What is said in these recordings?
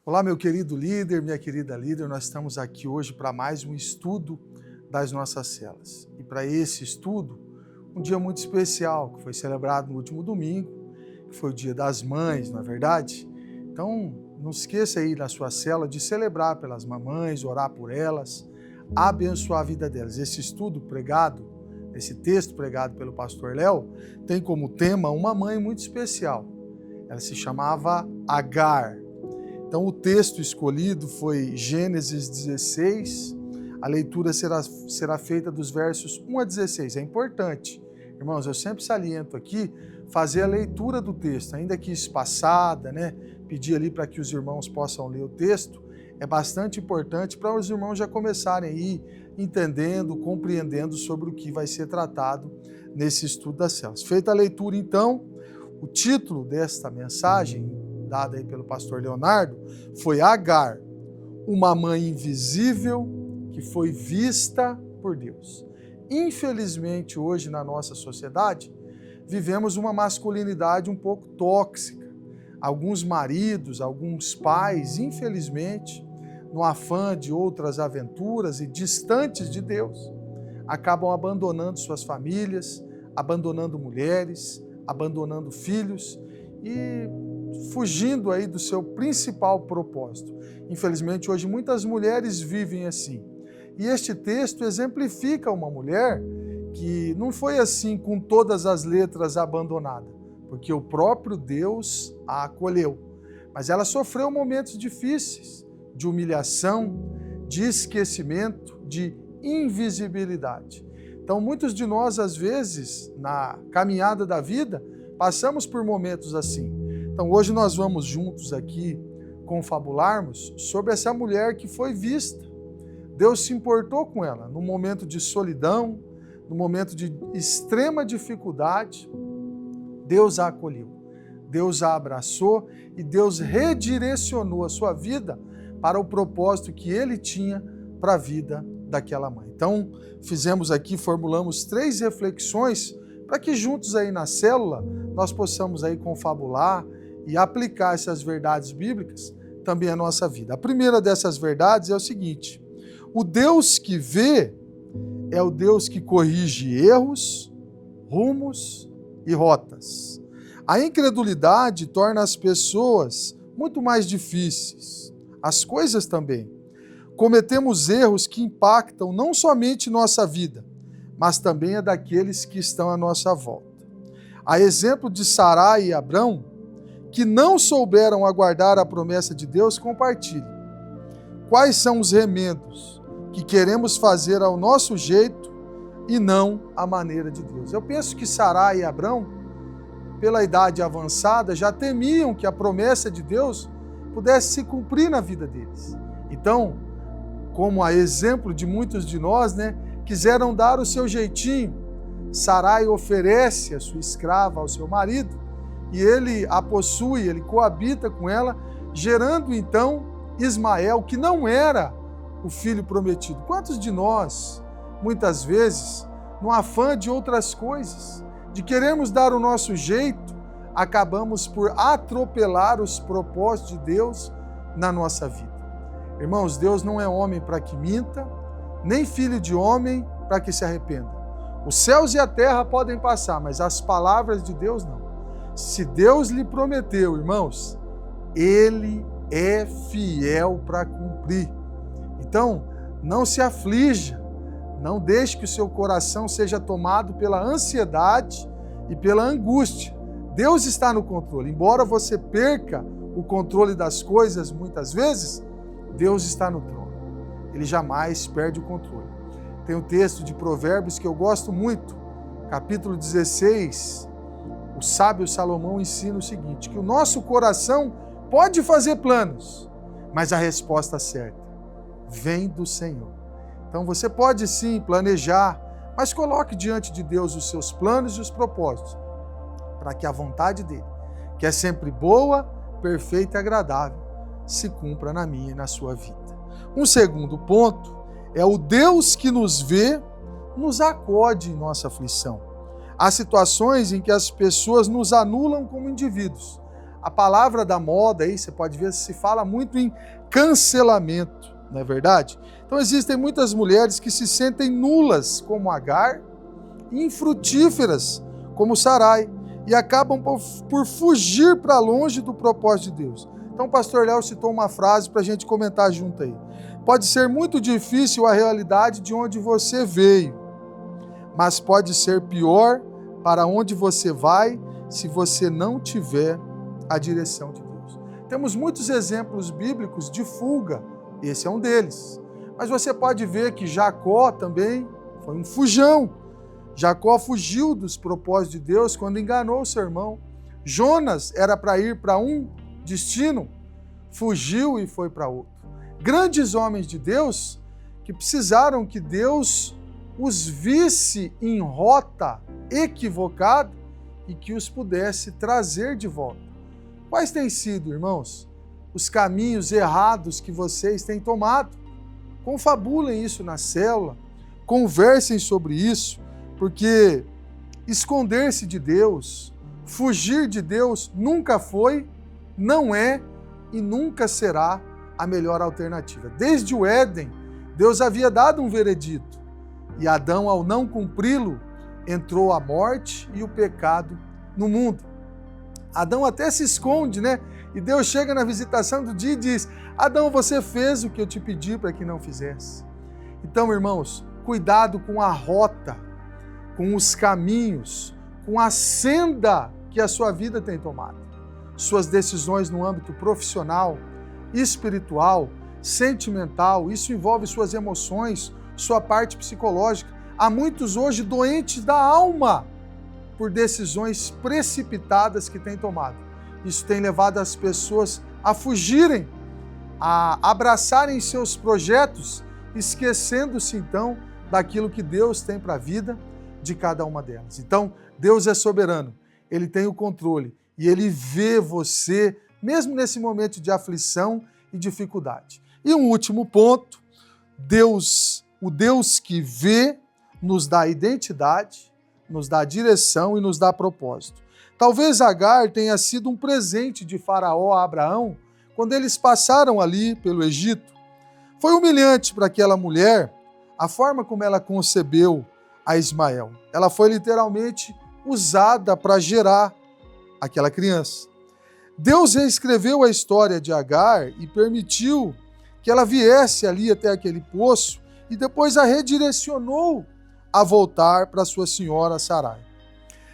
Olá, meu querido líder, minha querida líder, nós estamos aqui hoje para mais um estudo das nossas celas. E para esse estudo, um dia muito especial, que foi celebrado no último domingo, que foi o Dia das Mães, não é verdade? Então, não esqueça aí na sua cela de celebrar pelas mamães, orar por elas, abençoar a vida delas. Esse estudo pregado, esse texto pregado pelo pastor Léo, tem como tema uma mãe muito especial. Ela se chamava Agar. Então, o texto escolhido foi Gênesis 16, a leitura será feita dos versos 1 a 16. É importante, irmãos, eu sempre saliento aqui, fazer a leitura do texto, ainda que espaçada, pedir ali para que os irmãos possam ler o texto, é bastante importante para os irmãos já começarem aí entendendo, compreendendo sobre o que vai ser tratado nesse estudo das células. Feita a leitura, então, o título desta mensagem, dada aí pelo pastor Leonardo, foi Agar, uma mãe invisível que foi vista por Deus. Infelizmente, hoje na nossa sociedade, vivemos uma masculinidade um pouco tóxica. Alguns maridos, alguns pais, infelizmente, no afã de outras aventuras e distantes de Deus, acabam abandonando suas famílias, abandonando mulheres, abandonando filhos e fugindo aí do seu principal propósito. Infelizmente, hoje muitas mulheres vivem assim. E este texto exemplifica uma mulher que não foi assim com todas as letras abandonada, porque o próprio Deus a acolheu. Mas ela sofreu momentos difíceis, de humilhação, de esquecimento, de invisibilidade. Então, muitos de nós, às vezes, na caminhada da vida, passamos por momentos assim. Então, hoje nós vamos juntos aqui confabularmos sobre essa mulher que foi vista. Deus se importou com ela no momento de solidão, no momento de extrema dificuldade. Deus a acolheu, Deus a abraçou e Deus redirecionou a sua vida para o propósito que Ele tinha para a vida daquela mãe. Então, formulamos 3 reflexões para que juntos aí na célula nós possamos aí confabular e aplicar essas verdades bíblicas também à nossa vida. A primeira dessas verdades é o seguinte: o Deus que vê é o Deus que corrige erros, rumos e rotas. A incredulidade torna as pessoas muito mais difíceis, as coisas também. Cometemos erros que impactam não somente nossa vida, mas também a daqueles que estão à nossa volta. A exemplo de Sarai e Abrão, que não souberam aguardar a promessa de Deus, compartilhe. Quais são os remendos que queremos fazer ao nosso jeito e não à maneira de Deus? Eu penso que Sarai e Abrão, pela idade avançada, já temiam que a promessa de Deus pudesse se cumprir na vida deles. Então, como a exemplo de muitos de nós, quiseram dar o seu jeitinho. Sarai oferece a sua escrava ao seu marido, e ele a possui, ele coabita com ela, gerando então Ismael, que não era o filho prometido. Quantos de nós, muitas vezes, no afã de outras coisas, de queremos dar o nosso jeito, acabamos por atropelar os propósitos de Deus na nossa vida? Irmãos, Deus não é homem para que minta, nem filho de homem para que se arrependa. Os céus e a terra podem passar, mas as palavras de Deus não. Se Deus lhe prometeu, irmãos, Ele é fiel para cumprir. Então, não se aflija, não deixe que o seu coração seja tomado pela ansiedade e pela angústia. Deus está no controle. Embora você perca o controle das coisas muitas vezes, Deus está no trono. Ele jamais perde o controle. Tem um texto de Provérbios que eu gosto muito, capítulo 16, o sábio Salomão ensina o seguinte, que o nosso coração pode fazer planos, mas a resposta certa vem do Senhor. Então você pode sim planejar, mas coloque diante de Deus os seus planos e os propósitos, para que a vontade dele, que é sempre boa, perfeita e agradável, se cumpra na minha e na sua vida. Um segundo ponto é o Deus que nos vê, nos acode em nossa aflição. Há situações em que as pessoas nos anulam como indivíduos, a palavra da moda aí, você pode ver, se fala muito em cancelamento, não é verdade? Então existem muitas mulheres que se sentem nulas como Agar, infrutíferas como Sarai, e acabam por fugir para longe do propósito de Deus. Então o pastor Léo citou uma frase para a gente comentar junto aí. Pode ser muito difícil a realidade de onde você veio, mas pode ser pior para onde você vai se você não tiver a direção de Deus. Temos muitos exemplos bíblicos de fuga, esse é um deles. Mas você pode ver que Jacó também foi um fujão. Jacó fugiu dos propósitos de Deus quando enganou seu irmão. Jonas era para ir para um destino, fugiu e foi para outro. Grandes homens de Deus que precisaram que Deus os visse em rota equivocada e que os pudesse trazer de volta. Quais têm sido, irmãos, os caminhos errados que vocês têm tomado? Confabulem isso na célula, conversem sobre isso, porque esconder-se de Deus, fugir de Deus nunca foi, não é e nunca será a melhor alternativa. Desde o Éden, Deus havia dado um veredito e Adão, ao não cumpri-lo, entrou a morte e o pecado no mundo. Adão até se esconde, né? E Deus chega na visitação do dia e diz: Adão, você fez o que eu te pedi para que não fizesse. Então, irmãos, cuidado com a rota, com os caminhos, com a senda que a sua vida tem tomado. Suas decisões no âmbito profissional, espiritual, sentimental, isso envolve suas emoções, sua parte psicológica. Há muitos hoje doentes da alma por decisões precipitadas que têm tomado. Isso tem levado as pessoas a fugirem, a abraçarem seus projetos, esquecendo-se então daquilo que Deus tem para a vida de cada uma delas. Então, Deus é soberano, Ele tem o controle e Ele vê você, mesmo nesse momento de aflição e dificuldade. E um último ponto, o Deus que vê nos dá identidade, nos dá direção e nos dá propósito. Talvez Agar tenha sido um presente de Faraó a Abraão quando eles passaram ali pelo Egito. Foi humilhante para aquela mulher a forma como ela concebeu a Ismael. Ela foi literalmente usada para gerar aquela criança. Deus reescreveu a história de Agar e permitiu que ela viesse ali até aquele poço e depois a redirecionou a voltar para sua senhora Sarai.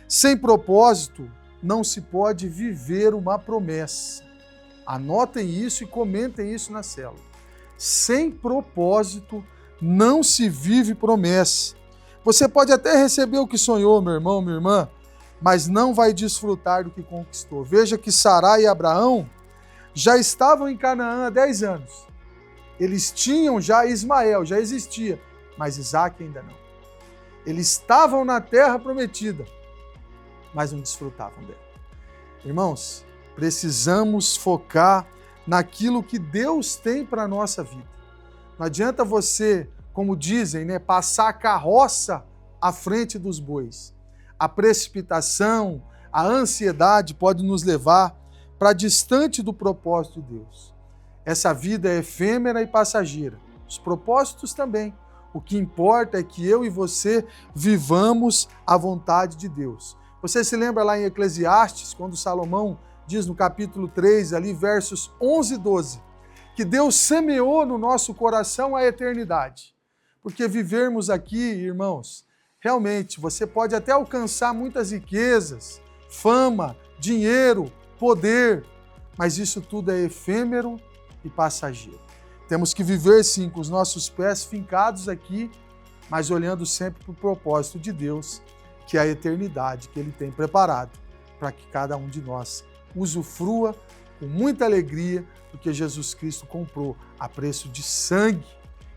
Sem propósito, não se pode viver uma promessa. Anotem isso e comentem isso na célula. Sem propósito, não se vive promessa. Você pode até receber o que sonhou, meu irmão, minha irmã, mas não vai desfrutar do que conquistou. Veja que Sarai e Abraão já estavam em Canaã há 10 anos. Eles tinham já Ismael, já existia, mas Isaac ainda não. Eles estavam na terra prometida, mas não desfrutavam dela. Irmãos, precisamos focar naquilo que Deus tem para a nossa vida. Não adianta você, como dizem, né, passar a carroça à frente dos bois. A precipitação, a ansiedade pode nos levar para distante do propósito de Deus. Essa vida é efêmera e passageira. Os propósitos também. O que importa é que eu e você vivamos a vontade de Deus. Você se lembra lá em Eclesiastes, quando Salomão diz no capítulo 3, ali, versos 11 e 12, que Deus semeou no nosso coração a eternidade. Porque vivermos aqui, irmãos, realmente você pode até alcançar muitas riquezas, fama, dinheiro, poder, mas isso tudo é efêmero e passageiro. Temos que viver, sim, com os nossos pés fincados aqui, mas olhando sempre para o propósito de Deus, que é a eternidade que Ele tem preparado para que cada um de nós usufrua com muita alegria do que Jesus Cristo comprou a preço de sangue.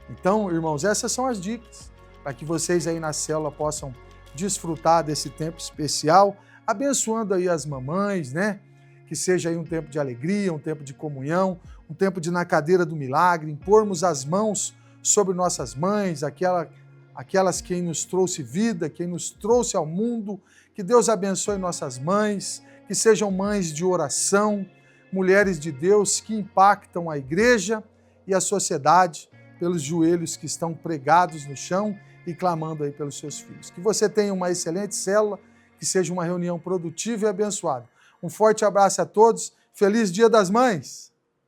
Então, irmãos, essas são as dicas para que vocês aí na célula possam desfrutar desse tempo especial, abençoando aí as mamães, né? Que seja aí um tempo de alegria, um tempo de comunhão, um tempo de na cadeira do milagre, impormos as mãos sobre nossas mães, aquelas quem nos trouxe vida, quem nos trouxe ao mundo. Que Deus abençoe nossas mães, que sejam mães de oração, mulheres de Deus que impactam a igreja e a sociedade pelos joelhos que estão pregados no chão e clamando aí pelos seus filhos. Que você tenha uma excelente célula, que seja uma reunião produtiva e abençoada. Um forte abraço a todos, feliz Dia das Mães!